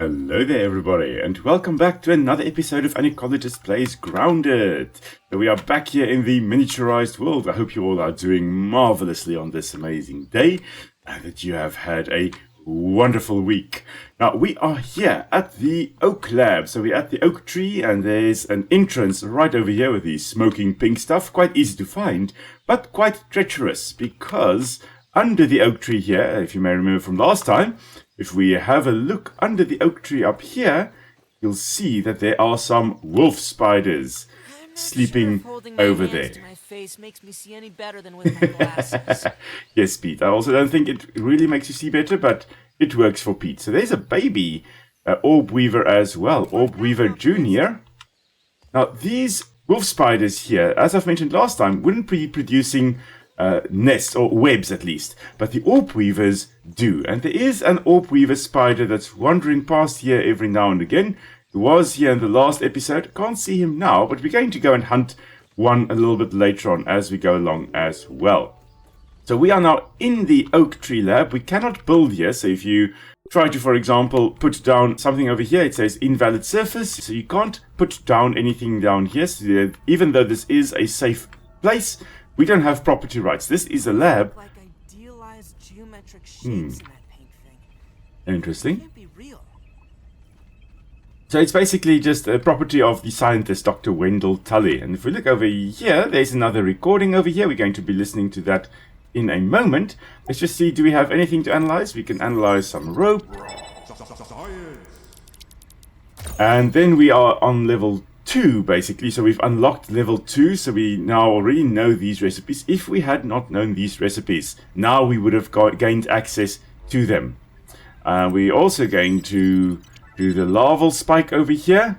Hello there everybody, and welcome back to another episode of An Ecologist Plays Grounded. We are back here in the miniaturized world. I hope you all are doing marvelously on this amazing day, and that you have had a wonderful week. Now, we are here at the oak lab. So we're at the oak tree, and there's an entrance right over here with the smoking pink stuff. Quite easy to find, but quite treacherous, because under the oak tree here, if you may remember from last time, if we have a look under the oak tree up here, you'll see that there are some wolf spiders sleeping over there. My face makes me see any better than with my glasses. Yes, Pete. I also don't think it really makes you see better, but it works for Pete. So there's a baby orb weaver as well, orb weaver junior. Now, these wolf spiders here, as I've mentioned last time, wouldn't be producing nests, or webs at least, but the orb weavers do. And there is an orb weaver spider that's wandering past here every now and again. He was here in the last episode. Can't see him now, but we're going to go and hunt one a little bit later on as we go along as well. So we are now in the oak tree lab. We cannot build here, so if you try to, for example, put down something over here, it says invalid surface, so you can't put down anything down here. So even though this is a safe place, we don't have property rights. This is a lab. Like idealized geometric shapes in that pink thing. Interesting. It can't be real. So it's basically just a property of the scientist, Dr. Wendell Tully. And if we look over here, there's another recording over here. We're going to be listening to that in a moment. Let's just see, do we have anything to analyze? We can analyze some rope. And then we are on level 2, basically. So we've unlocked level 2, so we now already know these recipes. If we had not known these recipes, now we would have gained access to them. We're also going to do the larval spike over here,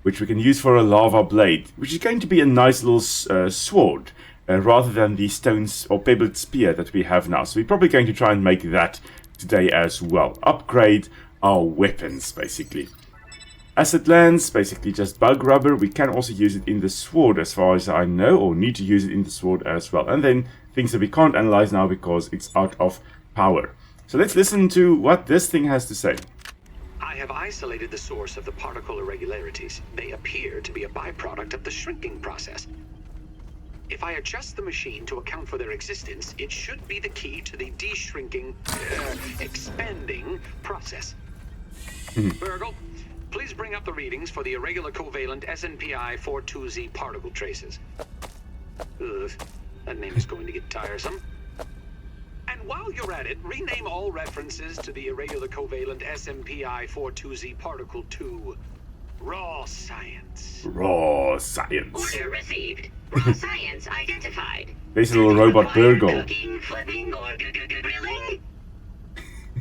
which we can use for a lava blade, which is going to be a nice little sword, rather than the stones or pebbled spear that we have now. So we're probably going to try and make that today as well. Upgrade our weapons, basically. Acid lance, basically just bug rubber. We can also use it in the sword as far as I know, or need to use it in the sword as well. And then things that we can't analyze now because it's out of power. So let's listen to what this thing has to say. I have isolated the source of the particle irregularities. They appear to be a byproduct of the shrinking process. If I adjust the machine to account for their existence, it should be the key to the de-shrinking, expanding process. BURG.L, please bring up the readings for the irregular covalent SNPI 42Z particle traces. Ugh, that name is going to get tiresome. And while you're at it, rename all references to the irregular covalent SNPI 42Z particle to Raw Science. Raw Science. Order received. Raw Science identified. There's a little robot BURG.L. Cooking, flipping, or grilling?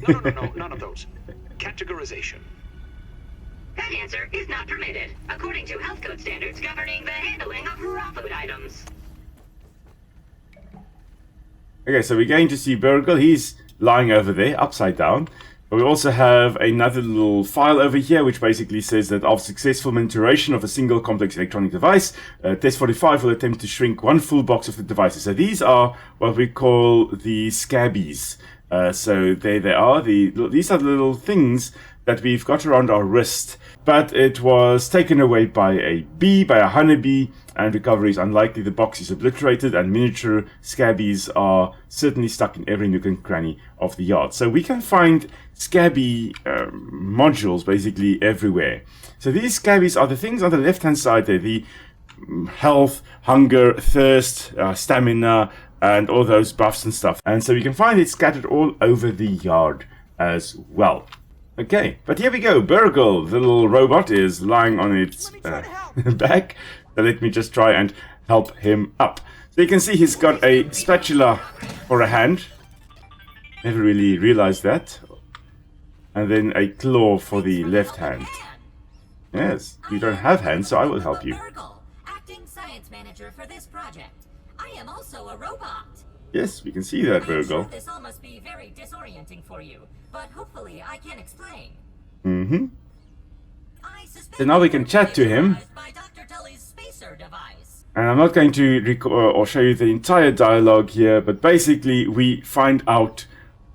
No, none of those. Categorization. That answer is not permitted, according to health code standards governing the handling of raw food items. Okay, so we're going to see BURG.L. He's lying over there, upside down. But we also have another little file over here, which basically says that of successful maturation of a single complex electronic device, Test 45 will attempt to shrink one full box of the devices. So these are what we call the scabbies. So there they are. These are the little things that we've got around our wrist, but it was taken away by a bee, by a honeybee, and recovery is unlikely. The box is obliterated, and miniature scabbies are certainly stuck in every nook and cranny of the yard. So we can find scabby modules basically everywhere. So these scabbies are the things on the left-hand side there, the health, hunger, thirst, stamina, and all those buffs and stuff. And so you can find it scattered all over the yard as well. Okay, but here we go. BURG.L, the little robot, is lying on its back. So let me just try and help him up. So you can see he's got a spatula for a hand. Never really realized that. And then a claw for the left hand. Yes, you don't have hands, so I will help you. BURG.L, acting science manager for this project. I am also a robot. Yes, we can see that, I'm BURG.L. sure this all must be very disorienting for you, but hopefully I can explain. So now we can chat to him. By Dr. Tully's spacer device. And I'm not going to record or show you the entire dialogue here, but basically we find out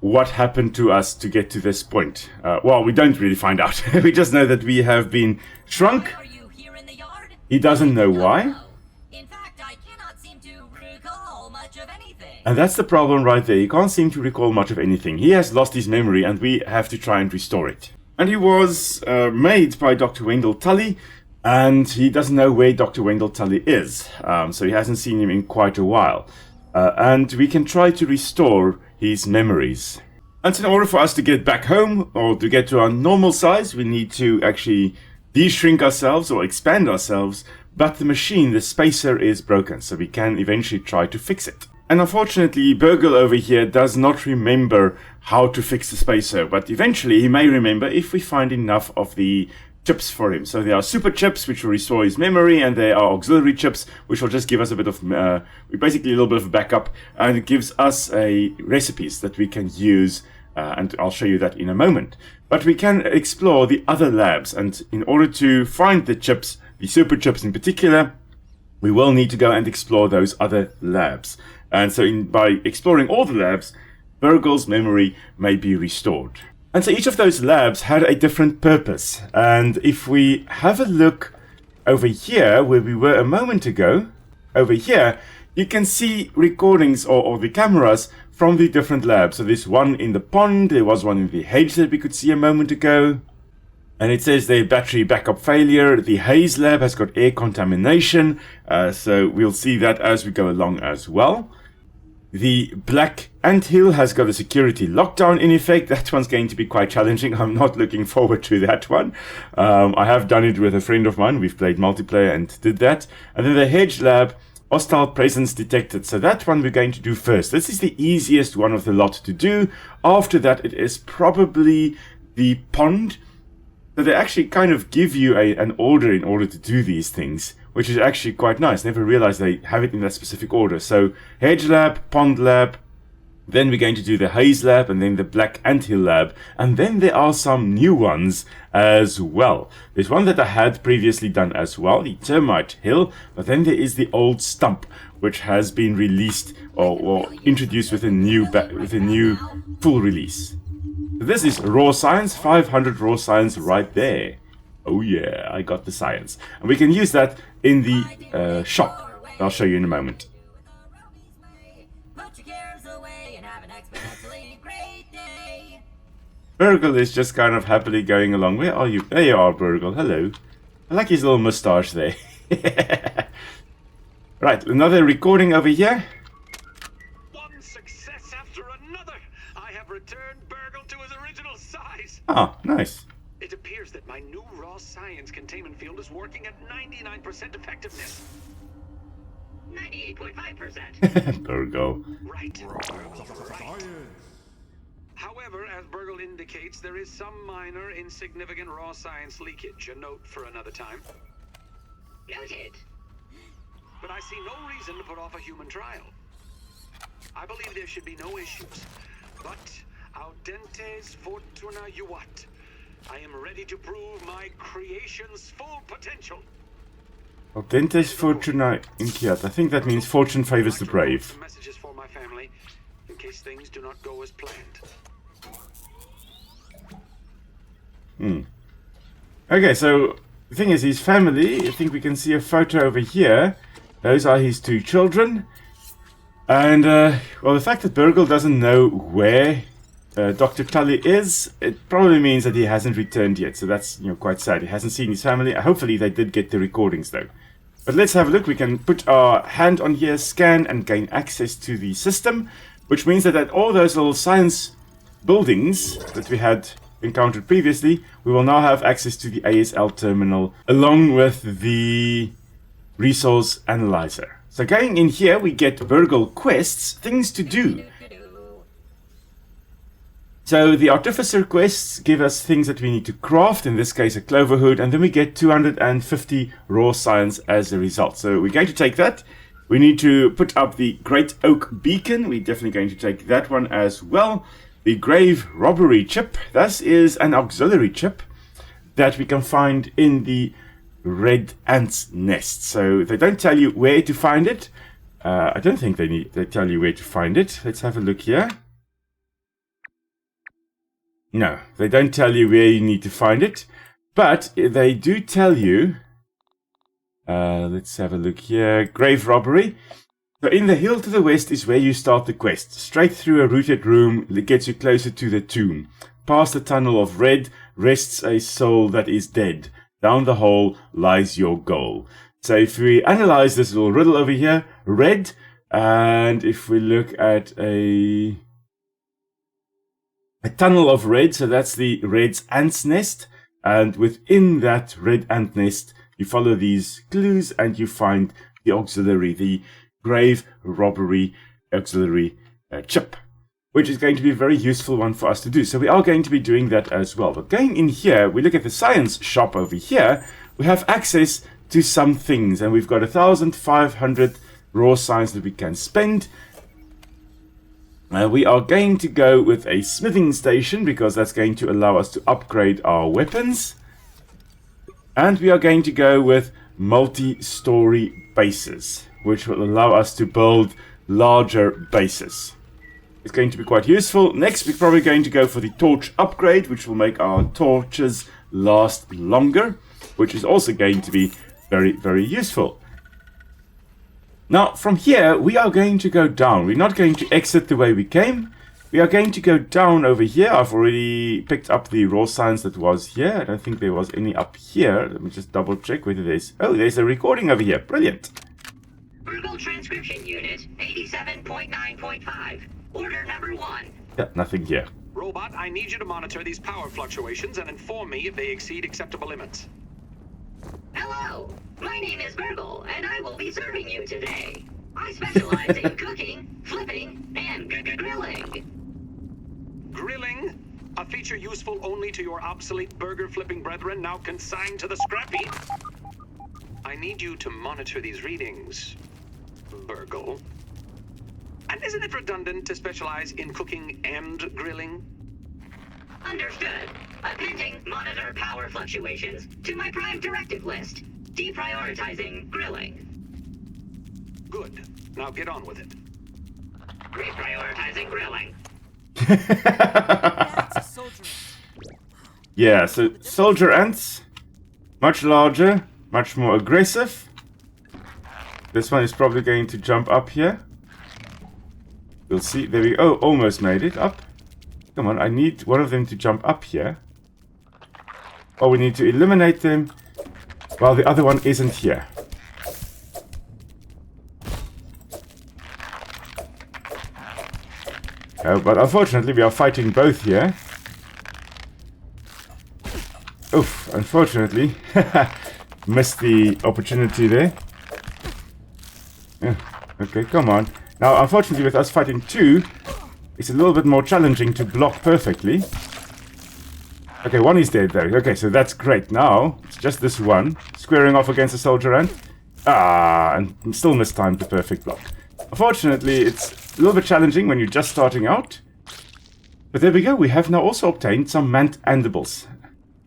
what happened to us to get to this point. Well, we don't really find out. We just know that we have been shrunk. Why are you here in the yard? He doesn't know why. No. In fact, I cannot seem to recall much of anything. And that's the problem right there. He can't seem to recall much of anything. He has lost his memory and we have to try and restore it. And he was made by Dr. Wendell Tully, and he doesn't know where Dr. Wendell Tully is. So he hasn't seen him in quite a while. And we can try to restore his memories. And so in order for us to get back home, or to get to our normal size, we need to actually de-shrink ourselves or expand ourselves. But the machine, the spacer, is broken, so we can eventually try to fix it. And unfortunately, BURG.L over here does not remember how to fix the spacer, but eventually he may remember if we find enough of the chips for him. So there are super chips, which will restore his memory, and there are auxiliary chips, which will just give us a bit of, basically a little bit of backup, and it gives us recipes that we can use, and I'll show you that in a moment. But we can explore the other labs, and in order to find the chips, the super chips in particular, we will need to go and explore those other labs. And so by exploring all the labs, BURG.L's memory may be restored. And so each of those labs had a different purpose. And if we have a look over here, where we were a moment ago, over here, you can see recordings or the cameras from the different labs. So there's one in the pond, there was one in the hedge that we could see a moment ago. And it says the battery backup failure. The haze lab has got air contamination. So we'll see that as we go along as well. The black anthill has got a security lockdown in effect. That one's going to be quite challenging. I'm not looking forward to that one. I have done it with a friend of mine. We've played multiplayer and did that. And then the hedge lab, hostile presence detected. So that one we're going to do first. This is the easiest one of the lot to do. After that, it is probably the pond. So they actually kind of give you an order in order to do these things, which is actually quite nice. Never realized they have it in that specific order. So hedge lab, pond lab, then we're going to do the haze lab, and then the black anthill lab, and then there are some new ones as well. There's one that I had previously done as well, the termite hill, but then there is the old stump, which has been released or introduced with a new full release. This is raw science, 500 raw science right there. Oh yeah, I got the science. And we can use that in the shop. I'll show you in a moment. BURG.L is just kind of happily going along. Where are you? There you are, BURG.L. Hello. I like his little moustache there. Right, another recording over here. One success after another. I have returned BURG.L to his original size. Ah, nice. It appears that my new raw science containment field is working at 99% effectiveness. 98.5%. BURG.L. Right. However, as BURG.L indicates, there is some minor, insignificant raw science leakage. A note for another time. Noted. But I see no reason to put off a human trial. I believe there should be no issues. But audentes fortuna juvat. I am ready to prove my creation's full potential. Audentes fortuna inquiat. I think that means fortune favors the brave. Messages for my family, in case things do not go as planned. Okay, so the thing is, his family, I think we can see a photo over here. Those are his two children. And, well, the fact that BURG.L doesn't know where Dr. Tully is, it probably means that he hasn't returned yet. So that's, quite sad. He hasn't seen his family. Hopefully they did get the recordings, though. But let's have a look. We can put our hand on here, scan, and gain access to the system, which means that at all those little science buildings that we had encountered previously, we will now have access to the ASL terminal along with the resource analyzer. So going in here, we get BURG.L quests, things to do. So the artificer quests give us things that we need to craft, in this case a clover hood, and then we get 250 raw science as a result. So we're going to take that. We need to put up the Great Oak Beacon. We're definitely going to take that one as well. The Grave Robbery chip. This is an auxiliary chip that we can find in the Red Ant's nest. So they don't tell you where to find it. I don't think they tell you where to find it. Let's have a look here. No, they don't tell you where you need to find it, but they do tell you. Let's have a look here. Grave robbery. So in the hill to the west is where you start the quest. Straight through a rooted room that gets you closer to the tomb. Past the tunnel of red rests a soul that is dead. Down the hole lies your goal. So if we analyze this little riddle over here, red, and if we look at a tunnel of red, so that's the red ant's nest, and within that red ant nest, you follow these clues and you find the auxiliary, the grave robbery auxiliary chip, which is going to be a very useful one for us to do. So we are going to be doing that as well. But going in here, we look at the science shop over here, we have access to some things, and we've got 1,500 raw science that we can spend. We are going to go with a smithing station because that's going to allow us to upgrade our weapons. And we are going to go with multi-story bases, which will allow us to build larger bases. It's going to be quite useful. Next, we're probably going to go for the torch upgrade, which will make our torches last longer, which is also going to be very, very useful. Now, from here, we are going to go down. We're not going to exit the way we came. We are going to go down over here. I've already picked up the raw science that was here. I don't think there was any up here. Let me just double check whether there's... Oh, there's a recording over here. Brilliant. BURG.L transcription unit 87.9.5. Order number 1. Yeah, nothing here. Robot, I need you to monitor these power fluctuations and inform me if they exceed acceptable limits. Hello, my name is BURG.L, and I will be serving you today. I specialize in cooking, flipping, and grilling. Grilling? A feature useful only to your obsolete burger-flipping brethren now consigned to the scrap heap? I need you to monitor these readings, BURG.L. And isn't it redundant to specialize in cooking and grilling? Understood. Appending monitor power fluctuations to my prime directive list. Deprioritizing grilling. Good. Now get on with it. Reprioritizing grilling. That's a soldier. Yeah, so soldier ants, much larger, much more aggressive. This one is probably going to jump up here. We'll see. There we go. Oh, almost made it up. Come on, I need one of them to jump up here. Oh, we need to eliminate them while the other one isn't here. Oh, but unfortunately we are fighting both here. Oof, unfortunately. Missed the opportunity there. Yeah, okay, come on. Now, unfortunately with us fighting two, it's a little bit more challenging to block perfectly. Okay, one is dead though. Okay, so that's great. Now, it's just this one. Squaring off against a soldier ant. Ah, and still mistimed the perfect block. Unfortunately, it's a little bit challenging when you're just starting out. But there we go. We have now also obtained some mandibles.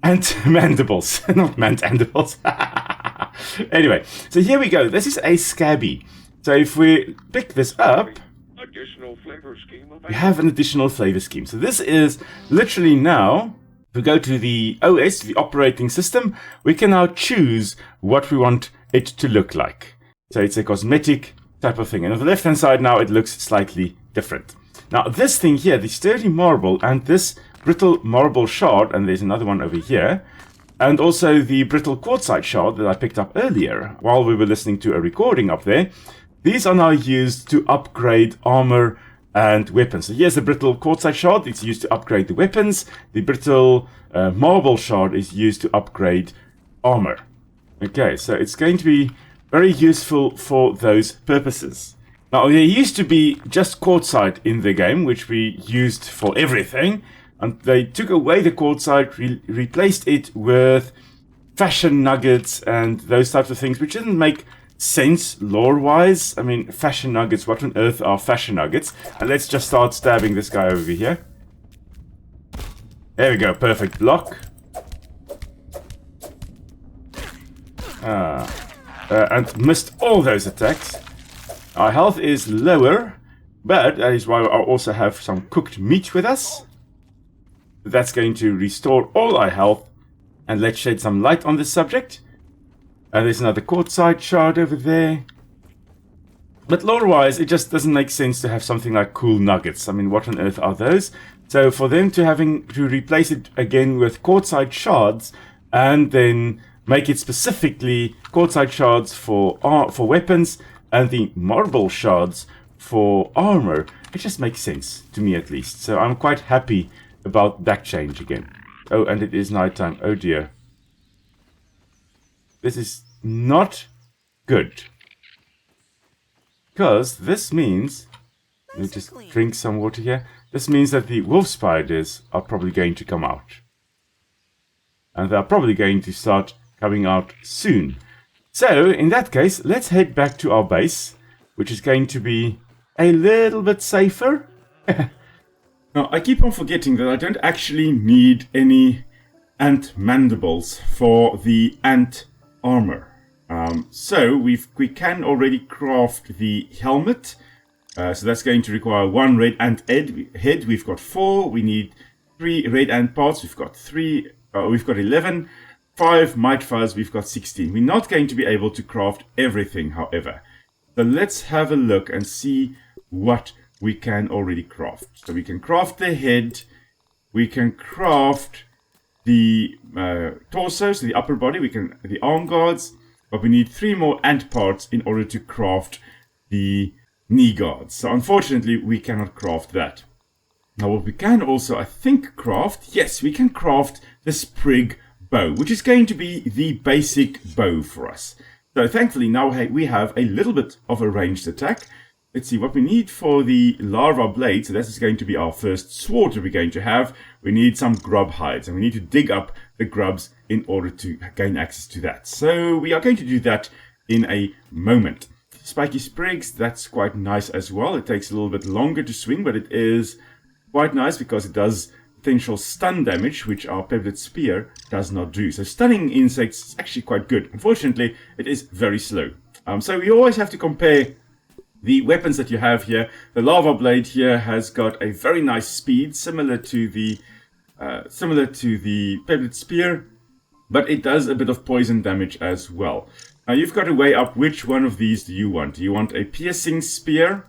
Mandibles. Not mandibles. Anyway, so here we go. This is a scabby. So if we pick this up, additional flavor scheme we have an additional flavor scheme. So this is literally now, if we go to the OS, the operating system, we can now choose what we want it to look like. So it's a cosmetic type of thing. And on the left-hand side now, it looks slightly different. Now this thing here, the sturdy marble and this brittle marble shard, and there's another one over here, and also the brittle quartzite shard that I picked up earlier while we were listening to a recording up there. These are now used to upgrade armor and weapons. So here's the brittle quartzite shard. It's used to upgrade the weapons. The brittle marble shard is used to upgrade armor. Okay, so it's going to be very useful for those purposes. Now, there used to be just quartzite in the game, which we used for everything. And they took away the quartzite, replaced it with fashion nuggets and those types of things, which didn't make sense lore-wise. I mean, fashion nuggets, what on earth are fashion nuggets? And let's just start stabbing this guy over here. There we go, perfect block. And missed all those attacks. Our health is lower, but that is why I also have some cooked meat with us. That's going to restore all our health. And let's shed some light on this subject. There's another quartzite shard over there. But lore-wise, it just doesn't make sense to have something like cool nuggets. I mean, what on earth are those? So for them to having to replace it again with quartzite shards and then make it specifically quartzite shards for weapons and the marble shards for armor, it just makes sense, to me at least. So I'm quite happy about that change again. Oh, and it is nighttime. Oh dear. This is not good. Because this means... Let me just drink some water here. This means that the wolf spiders are probably going to come out. And they're probably going to start coming out soon. So, in that case, let's head back to our base, which is going to be a little bit safer. Now, I keep on forgetting that I don't actually need any ant mandibles for the ant armor. So we can already craft the helmet. So that's going to require 1 red ant head. We've got 4. We need 3 red ant parts. We've got 11. 5 mite fuzz. We've got 16. We're not going to be able to craft everything, however. So let's have a look and see what we can already craft. So we can craft the head. We can craft the torso, so the upper body. We can the arm guards. But we need 3 more ant parts in order to craft the knee guards. So unfortunately, we cannot craft that. Now what we can also, I think, craft, yes, we can craft the sprig bow, which is going to be the basic bow for us. So thankfully now we have a little bit of a ranged attack. Let's see what we need for the larva blade. So this is going to be our first sword that we're going to have. We need some grub hides, and we need to dig up the grubs in order to gain access to that. So we are going to do that in a moment. Spiky sprigs, that's quite nice as well. It takes a little bit longer to swing, but it is quite nice because it does potential stun damage, which our pebbled spear does not do. So stunning insects is actually quite good. Unfortunately, it is very slow. So we always have to compare the weapons that you have here. The lava blade here has got a very nice speed, similar to the pebbled spear, but it does a bit of poison damage as well. Now you've got to weigh up which one of these do you want. Do you want a piercing spear?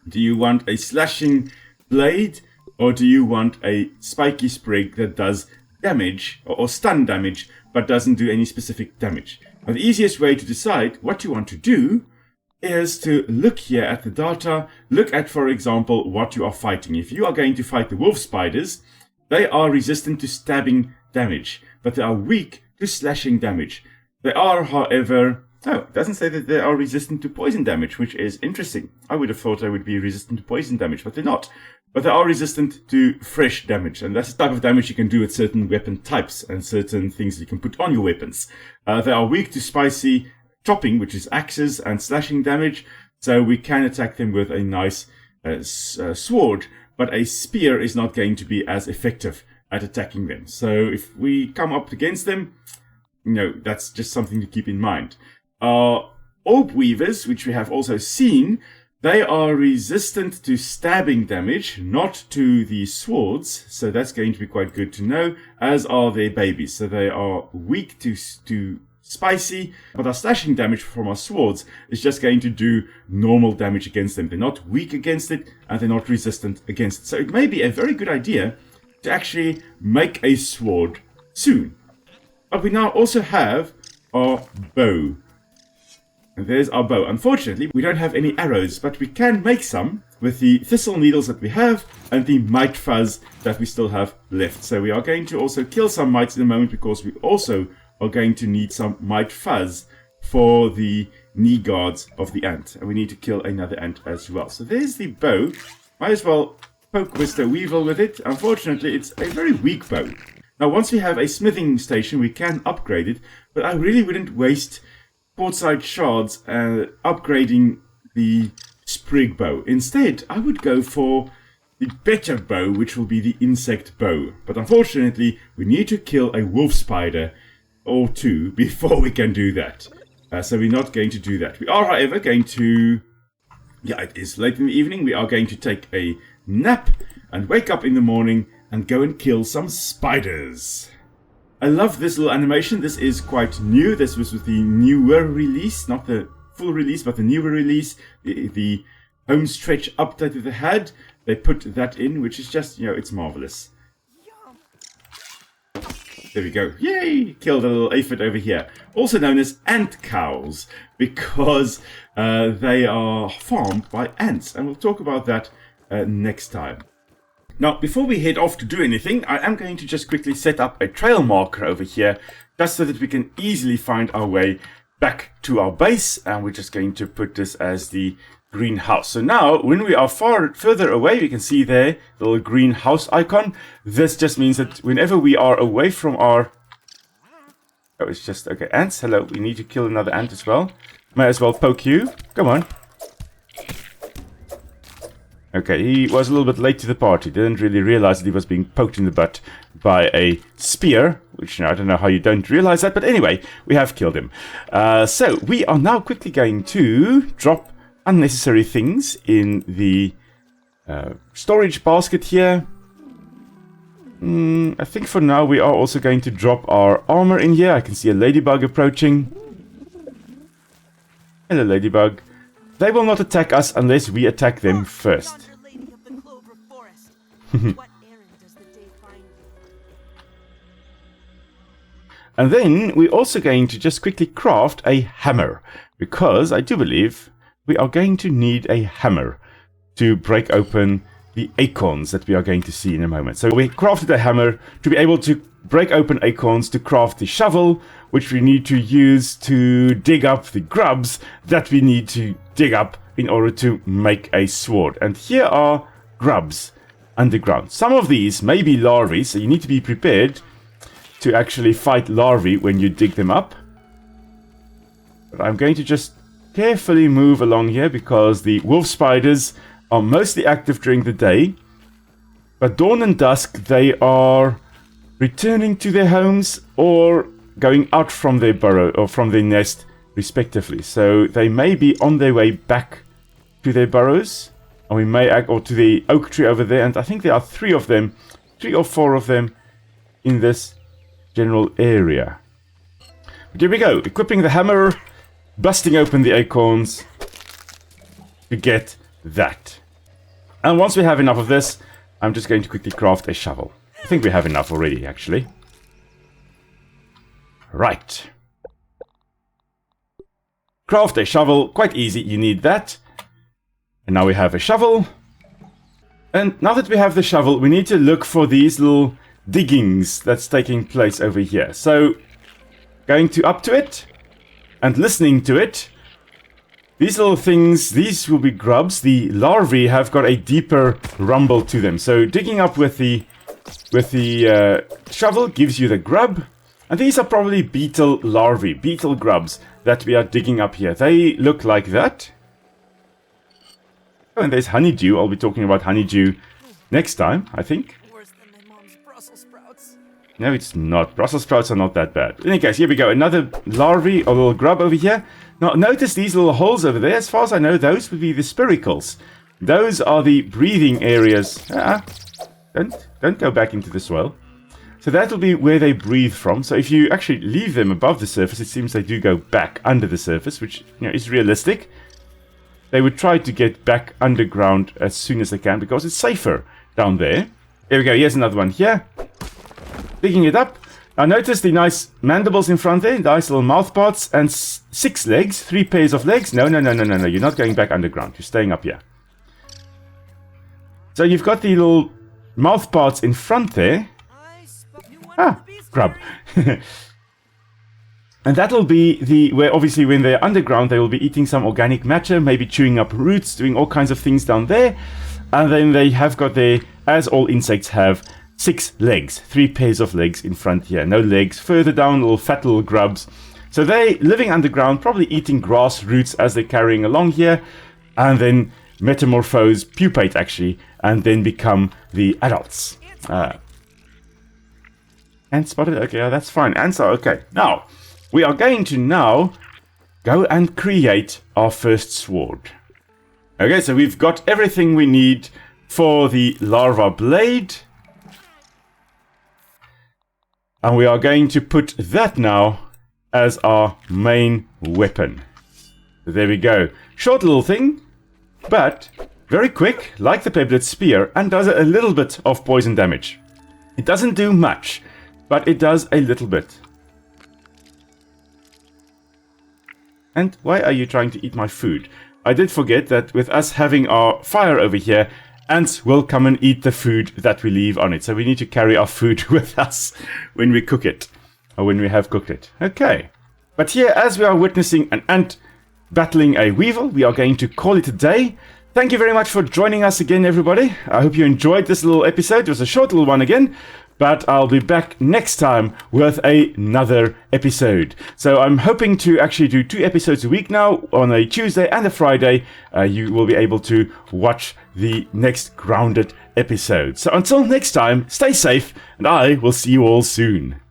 Do you want a slashing blade? Or do you want a spiky sprig that does damage or stun damage but doesn't do any specific damage? Now the easiest way to decide what you want to do is to look here at the data. Look at, for example, what you are fighting. If you are going to fight the wolf spiders, they are resistant to stabbing damage, but they are weak to slashing damage. They are, however... Oh, it doesn't say that they are resistant to poison damage, which is interesting. I would have thought they would be resistant to poison damage, but they're not. But they are resistant to fresh damage, and that's the type of damage you can do with certain weapon types and certain things you can put on your weapons. They are weak to spicy chopping, which is axes, and slashing damage, so we can attack them with a nice sword, but a spear is not going to be as effective at attacking them. So if we come up against them, that's just something to keep in mind. Orb weavers, which we have also seen, they are resistant to stabbing damage, not to the swords, so that's going to be quite good to know, as are their babies. So they are weak to spicy, but our slashing damage from our swords is just going to do normal damage against them. They're not weak against it, and they're not resistant against it. So it may be a very good idea to actually make a sword soon. But we now also have our bow. And there's our bow. Unfortunately, we don't have any arrows, but we can make some with the thistle needles that we have and the mite fuzz that we still have left. So we are going to also kill some mites in a moment, because we also are going to need some mite fuzz for the knee guards of the ant. And we need to kill another ant as well. So there's the bow. Might as well poke Mr. Weevil with it. Unfortunately, it's a very weak bow. Now, once we have a smithing station, we can upgrade it, but I really wouldn't waste quartzite shards upgrading the sprig bow. Instead, I would go for the better bow, which will be the insect bow. But unfortunately, we need to kill a wolf spider or two before we can do that. So we're not going to do that. We are, however, going to... Yeah, it is late in the evening. We are going to take a nap and wake up in the morning and go and kill some spiders. I love this little animation. This is quite new. This was with the newer release, not the full release, but the newer release. The home stretch update that they had, they put that in, which is just, it's marvelous. There we go. Yay! Killed a little aphid over here. Also known as ant cows, because they are farmed by ants. And we'll talk about that next time. Now, before we head off to do anything, I am going to just quickly set up a trail marker over here, just so that we can easily find our way back to our base. And we're just going to put this as the greenhouse. So now, when we are further away, we can see there the little greenhouse icon. This just means that whenever we are away from our... Oh, it's just... Okay, ants, hello. We need to kill another ant as well. Might as well poke you. Come on. Okay, he was a little bit late to the party. Didn't really realize that he was being poked in the butt by a spear, which I don't know how you don't realize that, but anyway, we have killed him. So, we are now quickly going to drop unnecessary things in the storage basket here. I think for now we are also going to drop our armor in here. I can see a ladybug approaching. Hello, ladybug. They will not attack us unless we attack them first. Lady of the Clover Forest. What errand does the day find you? And then we're also going to just quickly craft a hammer, because I do believe we are going to need a hammer to break open the acorns that we are going to see in a moment. So we crafted a hammer to be able to break open acorns to craft the shovel, which we need to use to dig up the grubs that we need to dig up in order to make a sword. And here are grubs underground. Some of these may be larvae, so you need to be prepared to actually fight larvae when you dig them up. But I'm going to just carefully move along here, because the wolf spiders are mostly active during the day, but dawn and dusk they are returning to their homes or going out from their burrow or from their nest respectively. So they may be on their way back to their burrows, and we may or to the oak tree over there, and I think there are 3 or 4 of them in this general area. But here we go, equipping the hammer, busting open the acorns to get that. And once we have enough of this, I'm just going to quickly craft a shovel. I think we have enough already, actually. Right. Craft a shovel, quite easy, you need that. And now we have a shovel. And now that we have the shovel, we need to look for these little diggings that's taking place over here. So, going up to it, and listening to it. These little things, these will be grubs. The larvae have got a deeper rumble to them. So digging up with the shovel gives you the grub. And these are probably beetle larvae, beetle grubs that we are digging up here. They look like that. Oh, and there's honeydew. I'll be talking about honeydew next time, I think. Worse than my mom's Brussels sprouts. No, it's not. Brussels sprouts are not that bad. In any case, here we go. Another larvae or little grub over here. Now, notice these little holes over there. As far as I know, those would be the spiracles. Those are the breathing areas. Don't go back into the soil. So that'll be where they breathe from. So if you actually leave them above the surface, it seems they do go back under the surface, which is realistic. They would try to get back underground as soon as they can, because it's safer down there. There we go. Here's another one here. Digging it up. Now notice the nice mandibles in front there, nice little mouth parts, and 6 legs, 3 pairs of legs. No, you're not going back underground, you're staying up here. So you've got the little mouth parts in front there. Grub. And that'll be where obviously when they're underground, they will be eating some organic matter, maybe chewing up roots, doing all kinds of things down there. And then they have got their, as all insects have, 6 legs, 3 pairs of legs in front here. No legs. Further down, little fat little grubs. So they living underground, probably eating grass roots as they're carrying along here, and then metamorphose, pupate actually, and then become the adults. Ant spotted? Okay, that's fine. Ants are okay. Now, we are going to now go and create our first sword. Okay, so we've got everything we need for the larva blade. And we are going to put that now as our main weapon. So there we go. Short little thing, but very quick, like the Peblet Spear, and does a little bit of poison damage. It doesn't do much, but it does a little bit. And why are you trying to eat my food? I did forget that with us having our fire over here, ants will come and eat the food that we leave on it. So we need to carry our food with us when we cook it, or when we have cooked it. Okay. But here, as we are witnessing an ant battling a weevil, we are going to call it a day. Thank you very much for joining us again, everybody. I hope you enjoyed this little episode. It was a short little one again, but I'll be back next time with another episode. So I'm hoping to actually do 2 episodes a week now, on a Tuesday and a Friday. You will be able to watch the next Grounded episode. So until next time, stay safe, and I will see you all soon.